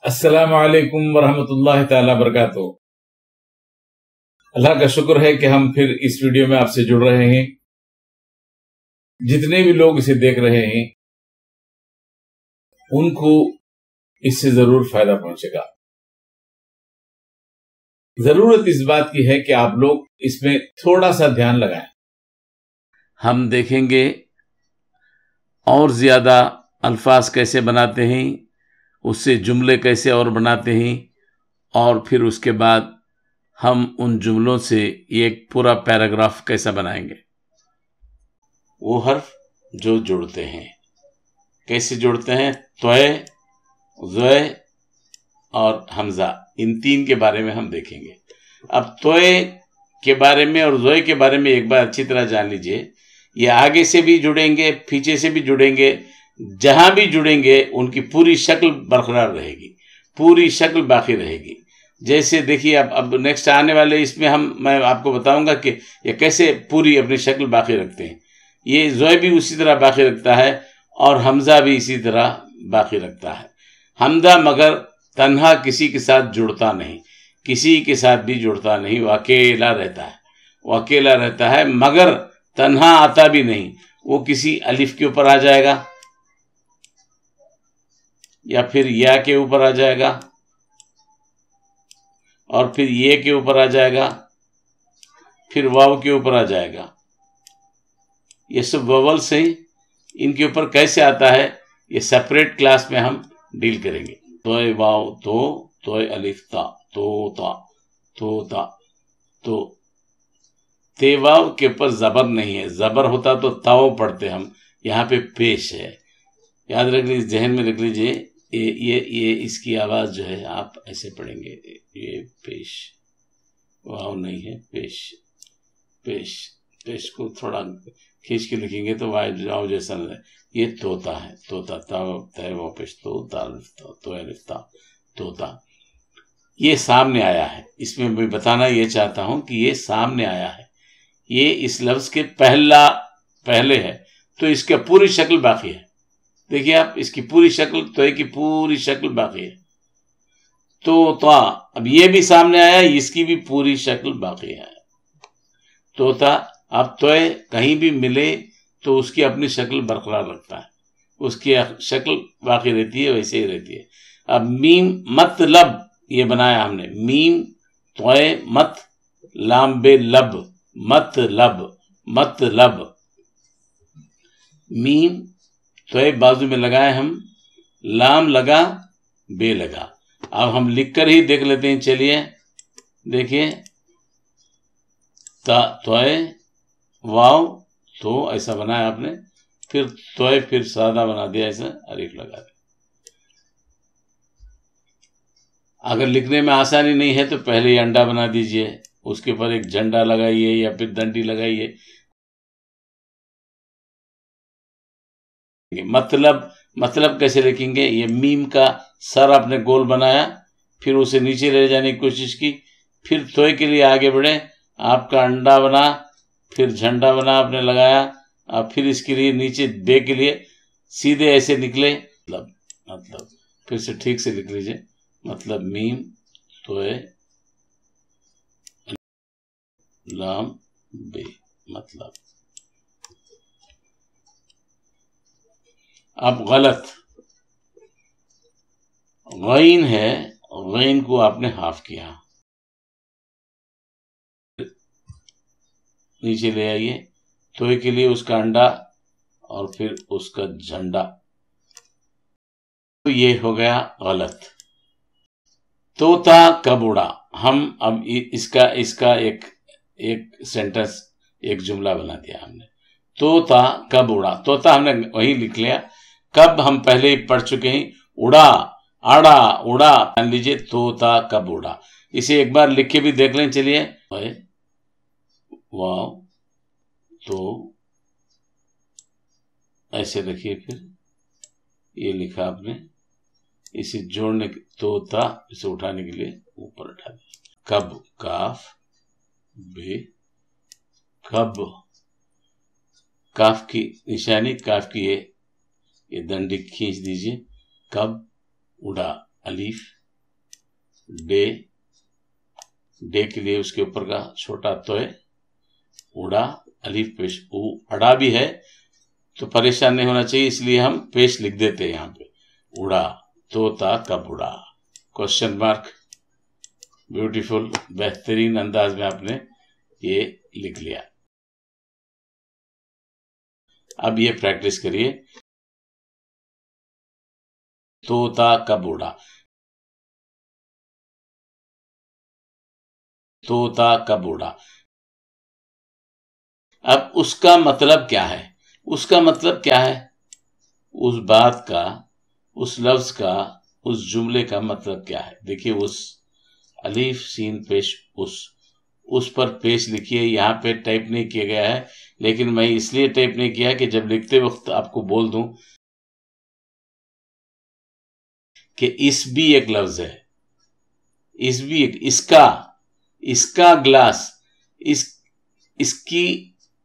अस्सलामु अलैकुम वरहमतुल्लाहि ताला बरकातुहू। अल्लाह का शुक्र है कि हम फिर इस वीडियो में आपसे जुड़ रहे हैं। जितने भी लोग इसे देख रहे हैं उनको इससे जरूर फायदा पहुंचेगा। जरूरत इस बात की है कि आप लोग इसमें थोड़ा सा ध्यान लगाएं। हम देखेंगे और ज्यादा अल्फाज कैसे बनाते हैं, उससे जुमले कैसे और बनाते हैं, और फिर उसके बाद हम उन जुमलों से एक पूरा पैराग्राफ कैसा बनाएंगे। वो हर्फ जो जुड़ते हैं, कैसे जुड़ते हैं, तोय, ज़ोय और हमजा, इन तीन के बारे में हम देखेंगे। अब तोय के बारे में और ज़ोय के बारे में एक बार अच्छी तरह जान लीजिए। ये आगे से भी जुड़ेंगे, पीछे से भी जुड़ेंगे, जहां भी जुड़ेंगे उनकी पूरी शक्ल बरकरार रहेगी, पूरी शक्ल बाकी रहेगी। जैसे देखिए अब नेक्स्ट आने वाले इसमें मैं आपको बताऊंगा कि ये कैसे पूरी अपनी शक्ल बाकी रखते हैं। ये ज़ोय भी उसी तरह बाकी रखता है और हमजा भी इसी तरह बाकी रखता है। हमजा मगर तन्हा किसी के साथ जुड़ता नहीं, किसी के साथ भी जुड़ता नहीं, वो अकेला रहता है, वो अकेला रहता है, मगर तन्हा आता भी नहीं। वो किसी अलिफ के ऊपर आ जाएगा या फिर या के ऊपर आ जाएगा और फिर ये के ऊपर आ जाएगा, फिर वाव के ऊपर आ जाएगा। ये सब ववल से ही इनके ऊपर कैसे आता है ये सेपरेट क्लास में हम डील करेंगे। तोय वाव तो, तोय अलिफ ता, तो ता, तो ता, तो ते वाव के ऊपर जबर नहीं है। जबर होता तो ताओ पढ़ते हम, यहाँ पे पेश है। याद रख लीजिए, जहन में रख लीजिए, ये इसकी आवाज जो है आप ऐसे पढ़ेंगे, ये पेश, वाव नहीं है, पेश, पेश, पेश को थोड़ा खींच के लिखेंगे तो वाव जैसा नहीं है। ये तोता है, तोता, ताव पेश, तो रिफ्ता, तोता। ये सामने आया है, इसमें मैं बताना ये चाहता हूं कि ये सामने आया है, ये इस लफ्ज के पहले है, तो इसका पूरी शक्ल बाकी है। देखिए आप, इसकी पूरी शक्ल, तो की पूरी शक्ल बाकी है। तोता, अब ये भी सामने आया, इसकी भी पूरी शक्ल बाकी है। तोता, अब तोय कहीं भी मिले तो उसकी अपनी शक्ल बरकरार रखता है, उसकी शक्ल बाकी रहती है, वैसे ही रहती है। अब मीम मतलब ये बनाया हमने, मीम तोय मत लाम बे लब, मतलब, मतलब, मीम तोय बाजू में लगाए हम, लाम लगा, बे लगा। अब हम लिखकर ही देख लेते हैं, चलिए देखिए, ता तोय वाव तो ऐसा बनाया आपने, फिर तोय फिर सादा बना दिया, ऐसा अलिफ लगा दिया। अगर लिखने में आसानी नहीं है तो पहले ही अंडा बना दीजिए, उसके ऊपर एक झंडा लगाइए या फिर डंडी लगाइए। मतलब कैसे लिखेंगे, ये मीम का सर आपने गोल बनाया, फिर उसे नीचे ले जाने की कोशिश की, फिर तोय के लिए आगे बढ़े, आपका अंडा बना, फिर झंडा बना आपने लगाया, अब फिर इसके लिए नीचे बे के लिए सीधे ऐसे निकले, मतलब फिर से ठीक से लिख लीजिए, मतलब मीम तोय लाम बे, मतलब। अब गलत, गैन है, गैन को आपने हाफ किया, नीचे ले आइए, तोय के लिए उसका अंडा और फिर उसका झंडा, तो ये हो गया गलत। तोता कब उड़ा, हम अब इसका एक सेंटेंस, एक जुमला बना दिया हमने। तोता कब उड़ा, तोता हमने वही लिख लिया, कब हम पहले ही पढ़ चुके हैं, उड़ा, आड़ा, उड़ा, मान लीजिए तोता कब उड़ा। इसे एक बार लिख के भी देख लें, चलिए। वाव तो ऐसे रखिए, फिर ये लिखा आपने, इसे जोड़ने, तोता इसे उठाने के लिए ऊपर उठा दिया, कब, काफ बे, कब, काफ की निशानी, काफ की ये दंडी खींच दीजिए, कब, उड़ा, अलीफ, डे, डे के लिए उसके ऊपर का छोटा तोय, उड़ा, अलीफ पेश ऊ, अड़ा भी है तो परेशान नहीं होना चाहिए, इसलिए हम पेश लिख देते हैं यहाँ पे, उड़ा तोता कब उड़ा, क्वेश्चन मार्क। ब्यूटीफुल, बेहतरीन अंदाज में आपने ये लिख लिया। अब ये प्रैक्टिस करिए, तोता कब उड़ा, तोता कब उड़ा। अब उसका मतलब क्या है, उसका मतलब क्या है, उस बात का, उस लफ्ज का, उस जुमले का मतलब क्या है। देखिए, उस, अलीफ सीन पेश उस पर पेश लिखिए। यहाँ पे टाइप नहीं किया गया है, लेकिन मैं इसलिए टाइप नहीं किया कि जब लिखते वक्त आपको बोल दूं कि इस भी एक लफ्ज है, इस भी एक, इसका ग्लास,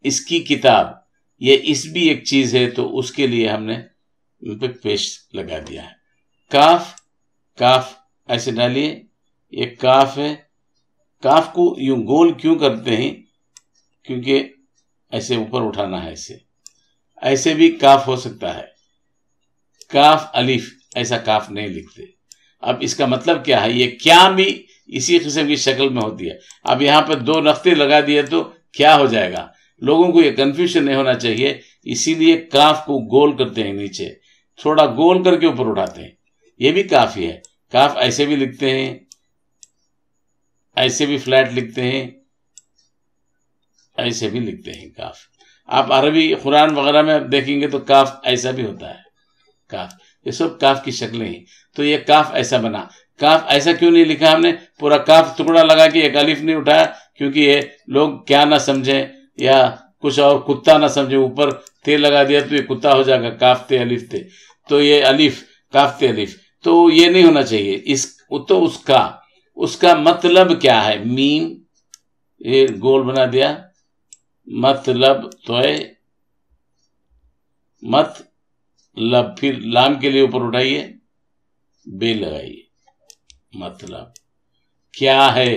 इसकी किताब, ये इस भी एक चीज है, तो उसके लिए हमने उन पे पेश लगा दिया है। काफ, काफ ऐसे डालिए, ये काफ है। काफ को यूं गोल क्यों करते हैं, क्योंकि ऐसे ऊपर उठाना है, ऐसे भी काफ हो सकता है। काफ अलीफ, ऐसा काफ नहीं लिखते। अब इसका मतलब क्या है, ये क्या भी इसी किस्म की शक्ल में होती है। अब यहां पर 2 नक्ते लगा दिए तो क्या हो जाएगा, लोगों को ये कंफ्यूजन नहीं होना चाहिए, इसीलिए काफ को गोल करते हैं, नीचे थोड़ा गोल करके ऊपर उठाते हैं, ये भी काफी है। काफ ऐसे भी लिखते हैं, ऐसे भी फ्लैट लिखते हैं, ऐसे भी लिखते हैं काफ। आप अरबी कुरान वगैरह में आप देखेंगे तो काफ ऐसा भी होता है, काफ, ये सब काफ की शक्लें हैं। तो ये काफ ऐसा बना। काफ ऐसा क्यों नहीं लिखा हमने, पूरा काफ टुकड़ा लगा के एक अलिफ नहीं उठाया, क्योंकि ये लोग क्या ना समझें या कुछ और कुत्ता ना समझे, ऊपर ते लगा दिया तो ये कुत्ता हो जाएगा, काफ ते अलिफ ते, तो ये अलिफ, काफ ते अलिफ, तो ये नहीं होना चाहिए। तो उसका मतलब क्या है, मीम, ये गोल बना दिया, मतलब तोय, मतलब, फिर लाम के लिए ऊपर उठाइए, बे लगाइए, मतलब क्या है।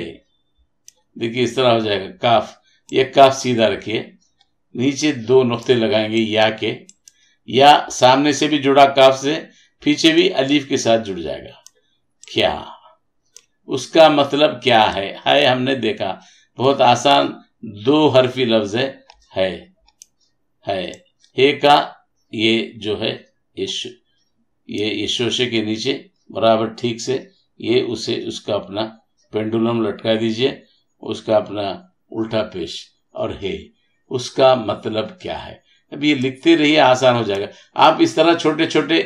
देखिए इस तरह हो जाएगा काफ, ये काफ सीधा रखिए, नीचे 2 नुक्ते लगाएंगे या के, या सामने से भी जुड़ा काफ से, पीछे भी अलीफ के साथ जुड़ जाएगा। क्या, उसका मतलब क्या है हमने देखा, बहुत आसान 2 हरफी लफ्ज है। हे का ये जो है, ये शोशे के नीचे बराबर ठीक से ये उसका अपना पेंडुलम लटका दीजिए, उसका अपना उल्टा पेश, और हे, उसका मतलब क्या है। अब ये लिखते रहिए, आसान हो जाएगा। आप इस तरह छोटे छोटे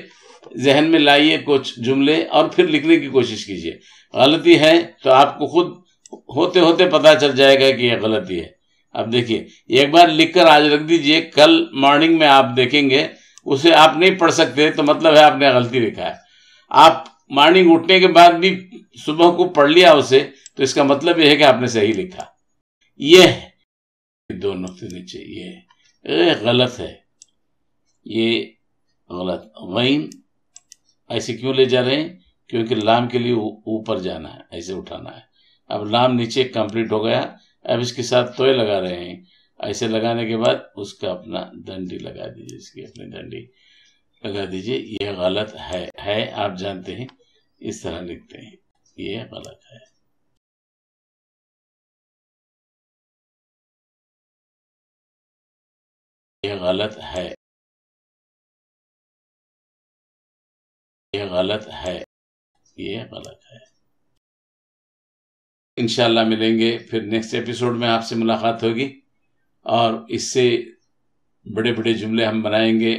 जहन में लाइए कुछ जुमले और फिर लिखने की कोशिश कीजिए। गलती है तो आपको खुद होते होते पता चल जाएगा कि यह गलती है। अब देखिए, एक बार लिखकर आज रख दीजिए, कल मॉर्निंग में आप देखेंगे उसे आप नहीं पढ़ सकते, तो मतलब है आपने गलती लिखा है। आप मॉर्निंग उठने के बाद भी सुबह को पढ़ लिया उसे, तो इसका मतलब यह है कि आपने सही लिखा। यह 2 नुक्ते नीचे, ये गलत है, ये गलत। गैन ऐसे क्यों ले जा रहे हैं, क्योंकि लाम के लिए ऊपर जाना है, ऐसे उठाना है। अब लाम नीचे कंप्लीट हो गया, अब इसके साथ तोय लगा रहे हैं, ऐसे लगाने के बाद उसका अपना डंडी लगा दीजिए, इसकी अपनी डंडी लगा दीजिए। यह गलत है आप जानते हैं, इस तरह लिखते हैं, यह गलत है। यह गलत है, यह गलत है, यह गलत है। इंशाल्लाह मिलेंगे फिर नेक्स्ट एपिसोड में, आपसे मुलाकात होगी और इससे बड़े बड़े जुमले हम बनाएंगे।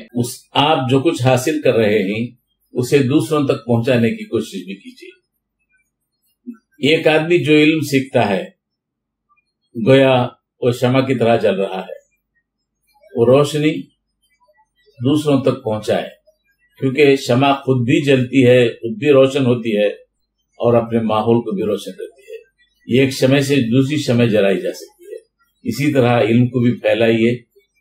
आप जो कुछ हासिल कर रहे हैं उसे दूसरों तक पहुंचाने की कोशिश भी कीजिए। एक आदमी जो इल्म सीखता है, गोया वो शमा की तरह जल रहा है, वो रोशनी दूसरों तक पहुंचाए, क्योंकि शमा खुद भी जलती है, खुद भी रोशन होती है और अपने माहौल को भी रोशन करती है। ये एक शमे से दूसरी शमे जलाई जा सकती है। इसी तरह इल्म को भी फैलाइए,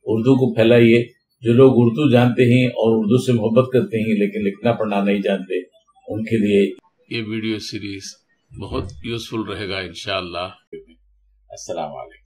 उर्दू को फैलाइए। जो लोग उर्दू जानते हैं और उर्दू से मोहब्बत करते हैं लेकिन लिखना पढ़ना नहीं जानते, उनके लिए ये वीडियो सीरीज बहुत यूजफुल रहेगा इंशाअल्लाह। अस्सलाम वालेकुम।